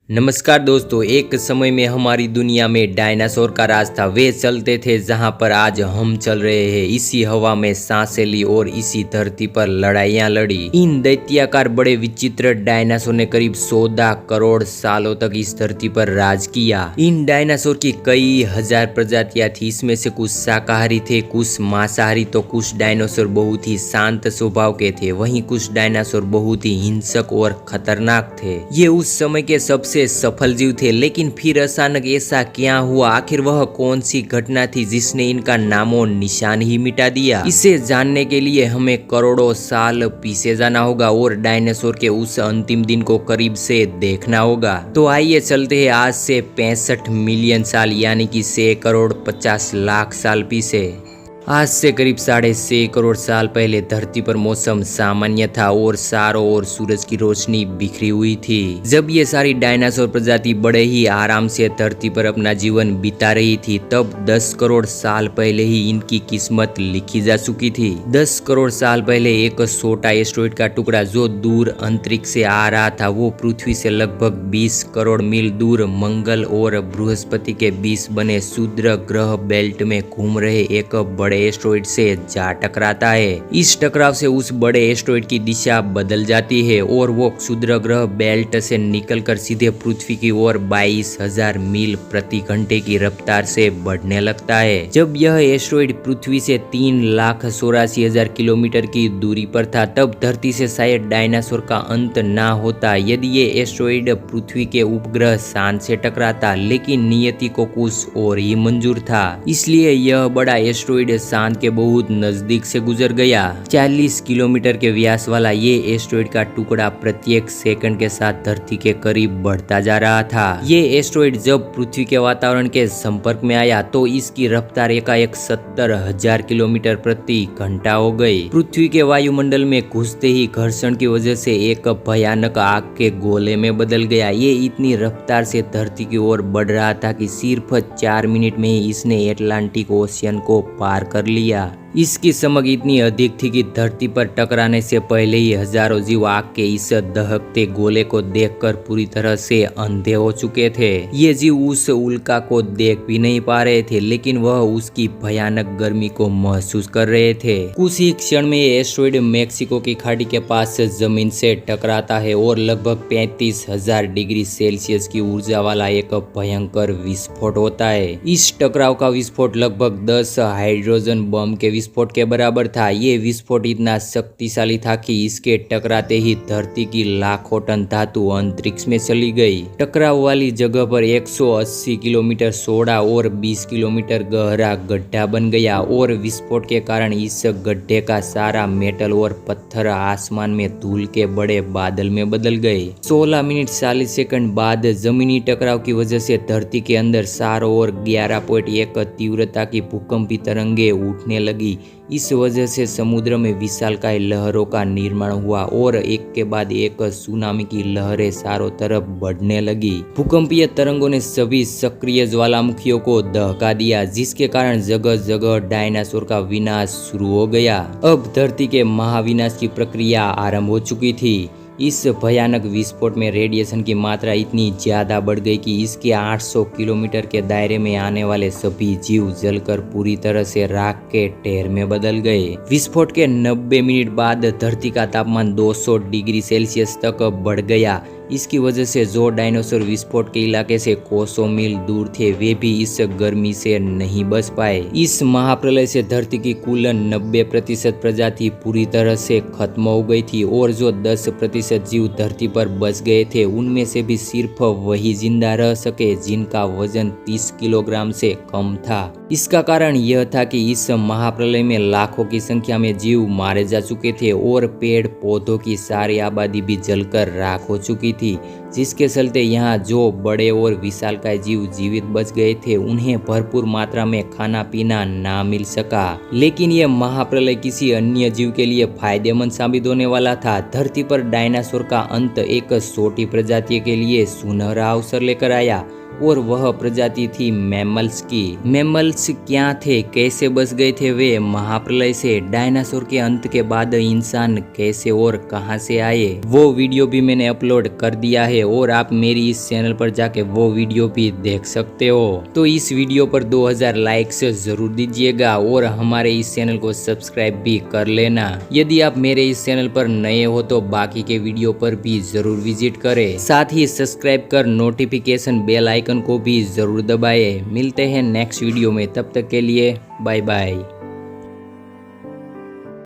नमस्कार दोस्तों। एक समय में हमारी दुनिया में डायनासोर का राज था। वे चलते थे जहां पर आज हम चल रहे हैं। इसी हवा में सांसें ली और इसी धरती पर लड़ाइयां लड़ी। इन दैत्याकार बड़े विचित्र डायनासोर ने करीब 14 करोड़ सालों तक इस धरती पर राज किया। इन डायनासोर की कई हजार प्रजातियां थी। इसमें से कुछ शाकाहारी थे, कुछ मांसाहारी, तो कुछ डायनासोर बहुत ही शांत स्वभाव के थे। वहीं कुछ डायनासोर बहुत ही हिंसक और खतरनाक थे। ये उस समय के सबसे सफल जीव थे। लेकिन फिर अचानक ऐसा क्या हुआ? आखिर वह कौन सी घटना थी जिसने इनका नामो निशान ही मिटा दिया? इसे जानने के लिए हमें करोड़ों साल पीछे जाना होगा और डायनासोर के उस अंतिम दिन को करीब से देखना होगा। तो आइए चलते हैं आज से 65 मिलियन साल यानी कि 6 करोड़ 50 लाख साल पीछे। आज से करीब 6.5 करोड़ साल पहले धरती पर मौसम सामान्य था और चारों ओर सूरज की रोशनी बिखरी हुई थी। जब ये सारी डायनासोर प्रजाति बड़े ही आराम से धरती पर अपना जीवन बिता रही थी, तब 10 करोड़ साल पहले ही इनकी किस्मत लिखी जा चुकी थी। 10 करोड़ साल पहले एक छोटा एस्टेरॉयड का टुकड़ा जो दूर अंतरिक्ष से आ रहा था, वो पृथ्वी से लगभग 20 करोड़ मील दूर मंगल और बृहस्पति के बीच बने क्षुद्र ग्रह बेल्ट में घूम रहे एक बड़े एस्टेरॉयड से जा टकराता है। इस टकराव से उस बड़े एस्टेरॉयड की दिशा बदल जाती है और वो क्षुद्र ग्रह बेल्ट से निकलकर सीधे पृथ्वी की ओर 22,000 मील प्रति घंटे की रफ्तार से बढ़ने लगता है। जब यह एस्टेरॉयड पृथ्वी से 3,84,000 किलोमीटर की दूरी पर था, तब धरती से शायद डायनासोर का अंत ना होता यदि ये एस्टेरॉयड पृथ्वी के उपग्रह चांद से टकराता। लेकिन नियति को कुछ और ही मंजूर था, इसलिए यह बड़ा एस्टेरॉयड चांद के बहुत नजदीक से गुजर गया। 40 किलोमीटर के व्यास वाला ये एस्टेरॉयड का टुकड़ा प्रत्येक सेकंड के साथ धरती के करीब बढ़ता जा रहा था। ये एस्टेरॉयड जब पृथ्वी के वातावरण के संपर्क में आया तो इसकी रफ्तार एकाएक 70,000 किलोमीटर प्रति घंटा हो गई। पृथ्वी के वायुमंडल में घुसते ही घर्षण की वजह से एक भयानक आग के गोले में बदल गया। ये इतनी रफ्तार से धरती की ओर बढ़ रहा था कि सिर्फ 4 मिनट में ही इसने अटलांटिक ओशियन को पार कर लिया। इसकी चमक इतनी अधिक थी कि धरती पर टकराने से पहले ही हजारों जीव आग के इस दहकते गोले को देखकर पूरी तरह से अंधे हो चुके थे। ये जीव उस उल्का को देख भी नहीं पा रहे थे, लेकिन वह उसकी भयानक गर्मी को महसूस कर रहे थे। कुछ ही क्षण में ये एस्टेरॉयड मेक्सिको की खाड़ी के पास जमीन से टकराता है और लगभग 35,000 डिग्री सेल्सियस की ऊर्जा वाला एक भयंकर विस्फोट होता है। इस टकराव का विस्फोट लगभग 10 हाइड्रोजन बम के विस्फोट के बराबर था। ये विस्फोट इतना शक्तिशाली था कि इसके टकराते ही धरती की लाखों टन धातु अंतरिक्ष में चली गई। टकराव वाली जगह पर 180 किलोमीटर चौड़ा और 20 किलोमीटर गहरा गड्ढा बन गया और विस्फोट के कारण इस गड्ढे का सारा मेटल और पत्थर आसमान में धूल के बड़े बादल में बदल गए। 16 मिनट 40 सेकंड बाद जमीनी टकराव की वजह से धरती के अंदर चारों ओर 11.1 तीव्रता की भूकंपी तरंगे उठने लगी। इस वजह से समुद्र में विशालकाय लहरों का निर्माण हुआ और एक के बाद एक सुनामी की लहरें चारों तरफ बढ़ने लगी। भूकंपीय तरंगों ने सभी सक्रिय ज्वालामुखियों को दहका दिया, जिसके कारण जगह जगह डायनासोर का विनाश शुरू हो गया। अब धरती के महाविनाश की प्रक्रिया आरंभ हो चुकी थी। इस भयानक विस्फोट में रेडिएशन की मात्रा इतनी ज्यादा बढ़ गई कि इसके 800 किलोमीटर के दायरे में आने वाले सभी जीव जलकर पूरी तरह से राख के ढेर में बदल गए। विस्फोट के 90 मिनट बाद धरती का तापमान 200 डिग्री सेल्सियस तक बढ़ गया। इसकी वजह से जो डायनासोर विस्फोट के इलाके से कोसों मील दूर थे, वे भी इस गर्मी से नहीं बच पाए। इस महाप्रलय से धरती की कुल 90% प्रजाति पूरी तरह से खत्म हो गई थी और जो 10% जीव धरती पर बच गए थे, उनमें से भी सिर्फ वही जिंदा रह सके जिनका वजन 30 किलोग्राम से कम था। इसका कारण यह था कि इस महाप्रलय में लाखों की संख्या में जीव मारे जा चुके थे और पेड़ पौधों की सारी आबादी भी जलकर राख हो चुकी थी, जिसके चलते यहाँ जो बड़े और विशालकाय जीव जीवित बच गए थे, उन्हें भरपूर मात्रा में खाना पीना ना मिल सका। लेकिन यह महाप्रलय किसी अन्य जीव के लिए फायदेमंद साबित होने वाला था। धरती पर डायनासोर का अंत एक छोटी प्रजाति के लिए सुनहरा अवसर लेकर आया। और वह प्रजाति थी मैमल्स की। मैमल्स क्या थे, कैसे बच गए थे वे महाप्रलय से, डायनासोर के अंत के बाद इंसान कैसे और कहां से आए, वो वीडियो भी मैंने अपलोड कर दिया है और आप मेरी इस चैनल पर जाके वो वीडियो भी देख सकते हो। तो इस वीडियो पर 2000 लाइक्स जरूर दीजिएगा और हमारे इस चैनल को सब्सक्राइब भी कर लेना। यदि आप मेरे इस चैनल पर नए हो तो बाकी के वीडियो पर भी जरूर विजिट करें, साथ ही सब्सक्राइब कर नोटिफिकेशन बेल आइकन को भी जरूर दबाएं। मिलते हैं नेक्स्ट वीडियो में, तब तक के लिए बाय बाय।